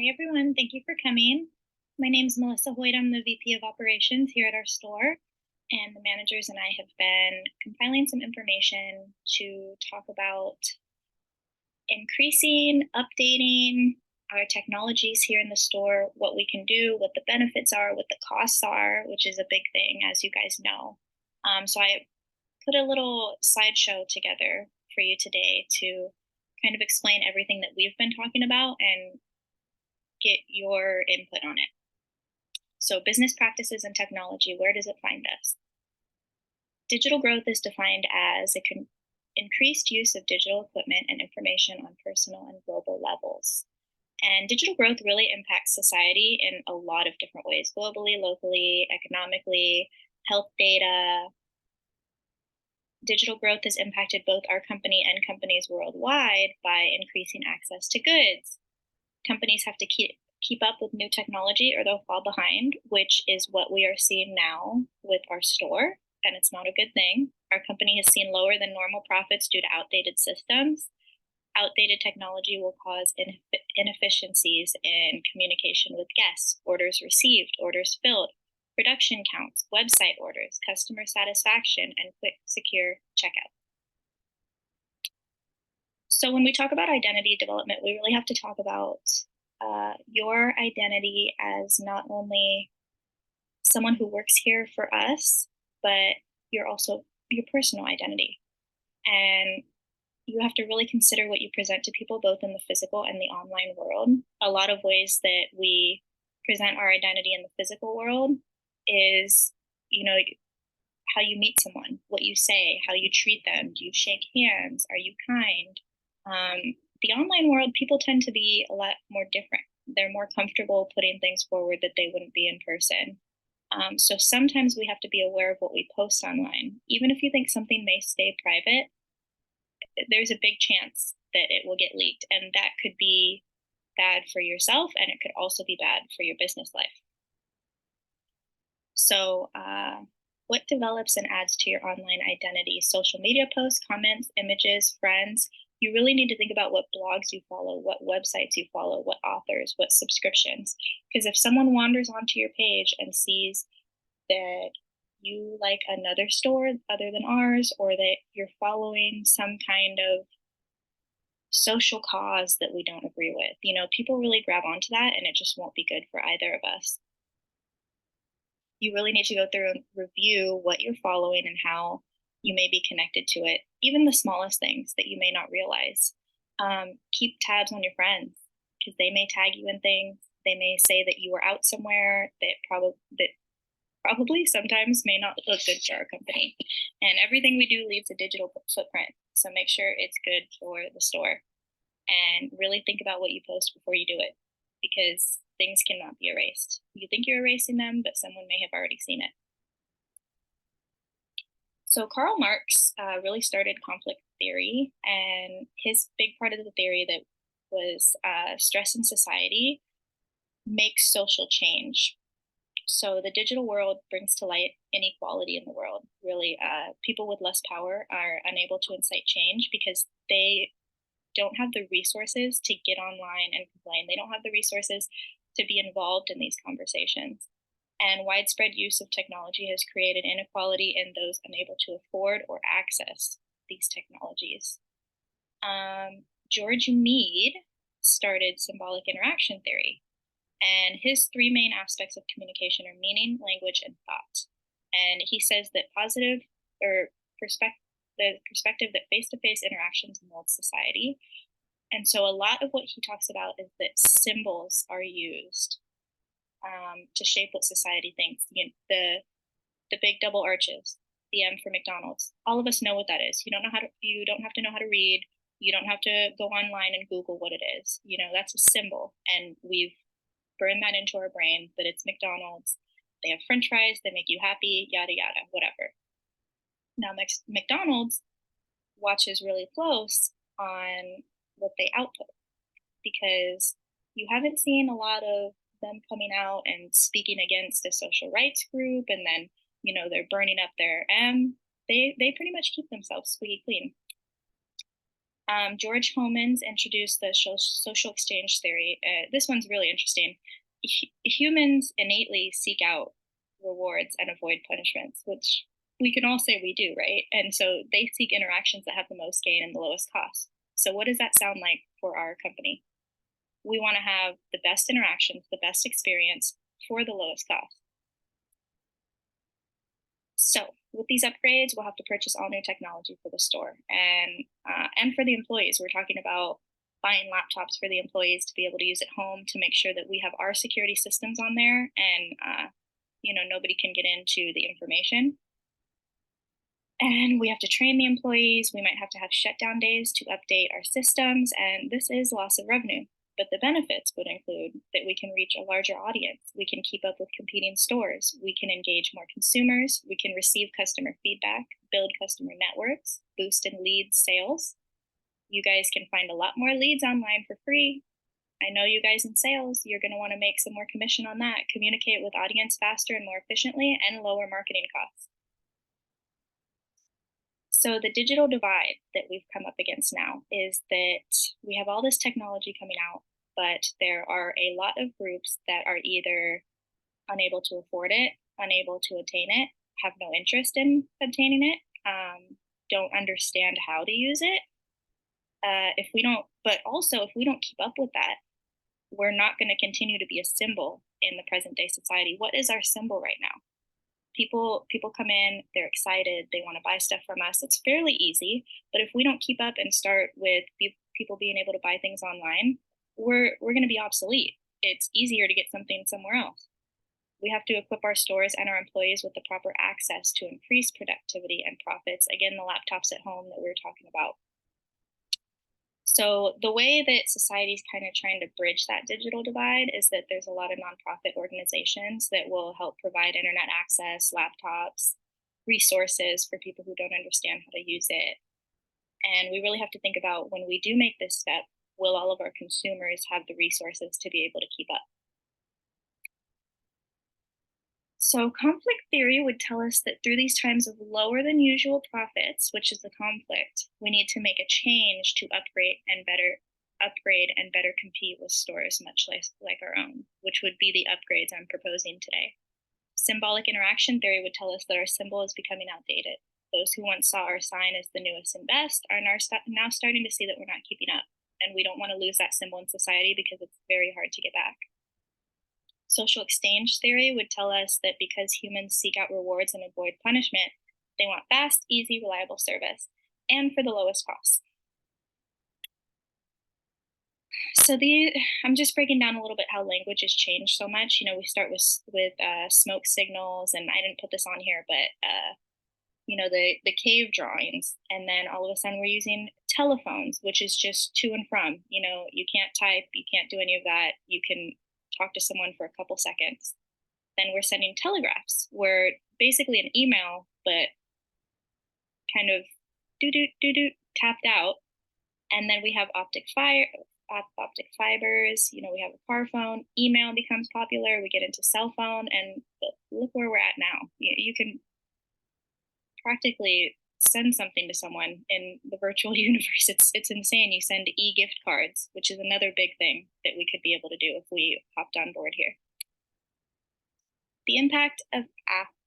Hi, everyone. Thank you for coming. My name is Melissa Hoyt. I'm the VP of Operations here at our store, and the managers and I have been compiling some information to talk about increasing, updating our technologies here in the store, what we can do, what the benefits are, what the costs are, which is a big thing, as you guys know. So I put a little slideshow together for you today to kind of explain everything that we've been talking about and get your input on it. So business practices and technology, where does it find us? Digital growth is defined as increased use of digital equipment and information on personal and global levels. And digital growth really impacts society in a lot of different ways, globally, locally, economically, health data. Digital growth has impacted both our company and companies worldwide by increasing access to goods. Companies have to keep up with new technology or they'll fall behind, which is what we are seeing now with our store, and it's not a good thing. Our company has seen lower than normal profits due to outdated systems. Outdated technology will cause inefficiencies in communication with guests, orders received, orders filled, production counts, website orders, customer satisfaction, and quick, secure checkout. So when we talk about identity development, we really have to talk about your identity as not only someone who works here for us, but you're also your personal identity. And you have to really consider what you present to people, both in the physical and the online world. A lot of ways that we present our identity in the physical world is, how you meet someone, what you say, how you treat them. Do you shake hands? Are you kind? The online world, people tend to be a lot more different. They're more comfortable putting things forward that they wouldn't be in person. So sometimes we have to be aware of what we post online. Even if you think something may stay private, there's a big chance that it will get leaked, and that could be bad for yourself, and it could also be bad for your business life. So what develops and adds to your online identity? Social media posts, comments, images, friends. You really need to think about what blogs you follow, what websites you follow, what authors, what subscriptions. Because if someone wanders onto your page and sees that you like another store other than ours, or that you're following some kind of social cause that we don't agree with, people really grab onto that, and it just won't be good for either of us. You really need to go through and review what you're following and how you may be connected to it, even the smallest things that you may not realize. Keep tabs on your friends, because they may tag you in things. They may say that you were out somewhere that probably sometimes may not look good for our company. And everything we do leaves a digital footprint. So make sure it's good for the store, and really think about what you post before you do it, because things cannot be erased. You think you're erasing them, but someone may have already seen it. So Karl Marx really started conflict theory, and his big part of the theory that was stress in society makes social change. So the digital world brings to light inequality in the world. Really, people with less power are unable to incite change because they don't have the resources to get online and complain. They don't have the resources to be involved in these conversations. And widespread use of technology has created inequality in those unable to afford or access these technologies. George Mead started symbolic interaction theory, and his three main aspects of communication are meaning, language, and thought. And he says that the perspective that face-to-face interactions mold society. And so a lot of what he talks about is that symbols are used to shape what society thinks. The big double arches, the M for McDonald's. All of us know what that is. You don't have to know how to read. You don't have to go online and Google what it is. That's a symbol, and we've burned that into our brain that it's McDonald's. They have French fries. They make you happy. Yada yada, whatever. Now, McDonald's watches really close on what they output, because you haven't seen a lot of them coming out and speaking against a social rights group, and then they're burning up their they pretty much keep themselves squeaky clean. George Homans introduced the social exchange theory. This one's really interesting. Humans innately seek out rewards and avoid punishments, which we can all say we do, right? And so they seek interactions that have the most gain and the lowest cost. So, what does that sound like for our company? We want to have the best interactions, the best experience for the lowest cost. So, with these upgrades, we'll have to purchase all new technology for the store and for the employees. We're talking about buying laptops for the employees to be able to use at home to make sure that we have our security systems on there and nobody can get into the information. And we have to train the employees. We might have to have shutdown days to update our systems, and this is loss of revenue. But the benefits would include that we can reach a larger audience, we can keep up with competing stores, we can engage more consumers, we can receive customer feedback, build customer networks, boost in lead sales. You guys can find a lot more leads online for free. I know you guys in sales, you're going to want to make some more commission on that, communicate with audience faster and more efficiently, and lower marketing costs. So the digital divide that we've come up against now is that we have all this technology coming out, but there are a lot of groups that are either unable to afford it, unable to attain it, have no interest in obtaining it, don't understand how to use it. But also if we don't keep up with that, we're not going to continue to be a symbol in the present day society. What is our symbol right now? People come in, they're excited, they want to buy stuff from us. It's fairly easy, but if we don't keep up and start with people being able to buy things online, we're going to be obsolete. It's easier to get something somewhere else. We have to equip our stores and our employees with the proper access to increase productivity and profits. Again, the laptops at home that we were talking about. So the way that society's kind of trying to bridge that digital divide is that there's a lot of nonprofit organizations that will help provide internet access, laptops, resources for people who don't understand how to use it. And we really have to think about, when we do make this step, will all of our consumers have the resources to be able to keep up? So conflict theory would tell us that through these times of lower than usual profits, which is the conflict, we need to make a change to upgrade and better compete with stores much like our own, which would be the upgrades I'm proposing today. Symbolic interaction theory would tell us that our symbol is becoming outdated. Those who once saw our sign as the newest and best are now starting to see that we're not keeping up, and we don't want to lose that symbol in society because it's very hard to get back. Social exchange theory would tell us that because humans seek out rewards and avoid punishment, they want fast, easy, reliable service, and for the lowest cost. So I'm just breaking down a little bit how language has changed so much. We start with smoke signals, and I didn't put this on here, but the cave drawings, and then all of a sudden we're using telephones, which is just to and from. You can't type, you can't do any of that. You can talk to someone for a couple seconds. Then we're sending telegraphs, where basically an email, but kind of tapped out. And then we have optic fibers. We have a car phone. Email becomes popular. We get into cell phone, and look where we're at now. You can practically send something to someone in the virtual universe. It's insane. You send e-gift cards, which is another big thing that we could be able to do if we hopped on board here. The impact of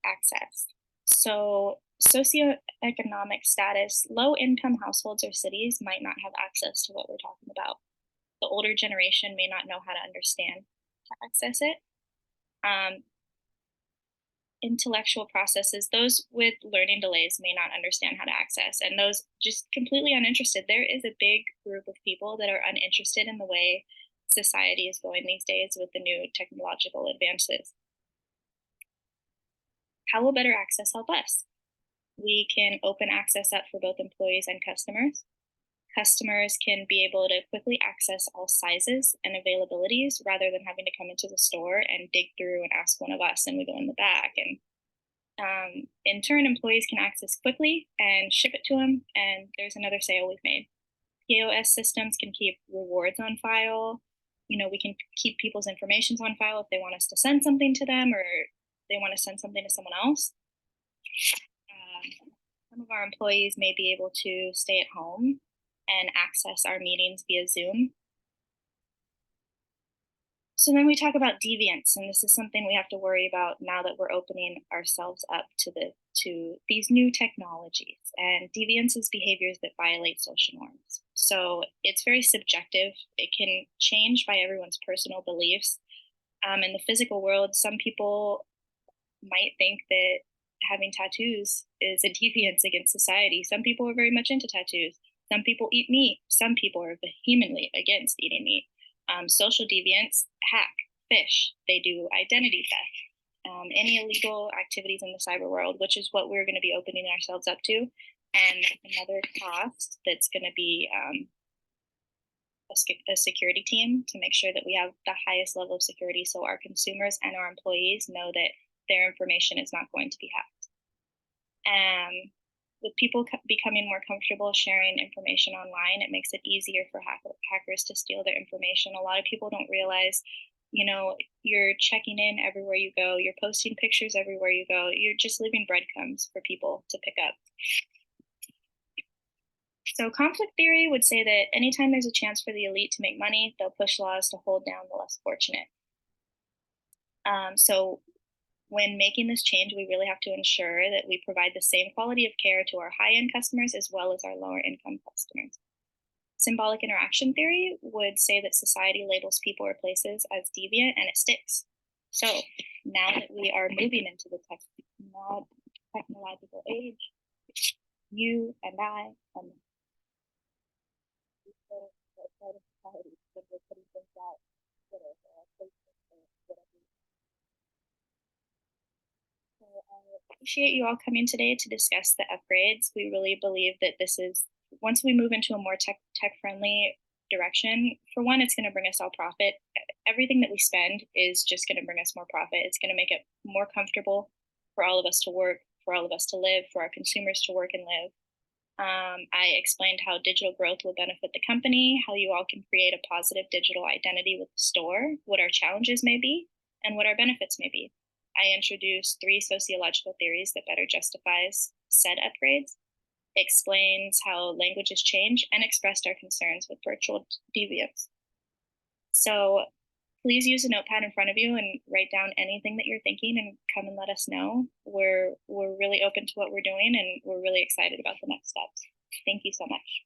access. So socioeconomic status, low income households or cities might not have access to what we're talking about. The older generation may not know how to understand to access it. Intellectual processes, those with learning delays may not understand how to access, and those just completely uninterested. There is a big group of people that are uninterested in the way society is going these days with the new technological advances. How will better access help us? We can open access up for both employees and customers. Customers can be able to quickly access all sizes and availabilities rather than having to come into the store and dig through and ask one of us, and we go in the back. And in turn, employees can access quickly and ship it to them, and there's another sale we've made. POS systems can keep rewards on file. We can keep people's information on file if they want us to send something to them, or they want to send something to someone else. Some of our employees may be able to stay at home and access our meetings via Zoom. So then we talk about deviance, and this is something we have to worry about now that we're opening ourselves up to these new technologies. And deviance is behaviors that violate social norms. So it's very subjective. It can change by everyone's personal beliefs. In the physical world, some people might think that having tattoos is a deviance against society. Some people are very much into tattoos. Some people eat meat. Some people are vehemently against eating meat. Social deviants hack, fish. They do identity theft. Any illegal activities in the cyber world, which is what we're going to be opening ourselves up to. And another cost that's going to be a security team to make sure that we have the highest level of security so our consumers and our employees know that their information is not going to be hacked. With people becoming more comfortable sharing information online, it makes it easier for hackers to steal their information. A lot of people don't realize, you're checking in everywhere you go, you're posting pictures everywhere you go, you're just leaving breadcrumbs for people to pick up. So conflict theory would say that anytime there's a chance for the elite to make money, they'll push laws to hold down the less fortunate. So when making this change, we really have to ensure that we provide the same quality of care to our high-end customers as well as our lower-income customers. Symbolic interaction theory would say that society labels people or places as deviant and it sticks. So now that we are moving into the technological age, you and I and society, when we're putting things out, Twitter or Facebook or whatever. So I appreciate you all coming today to discuss the upgrades. We really believe that this is, once we move into a more tech friendly direction, for one, it's going to bring us all profit. Everything that we spend is just going to bring us more profit. It's going to make it more comfortable for all of us to work, for all of us to live, for our consumers to work and live. I explained how digital growth will benefit the company, how you all can create a positive digital identity with the store, what our challenges may be, and what our benefits may be. I introduced 3 sociological theories that better justifies said upgrades, explains how languages change, and expressed our concerns with virtual deviance. So please use a notepad in front of you and write down anything that you're thinking and come and let us know. We're really open to what we're doing and we're really excited about the next steps. Thank you so much.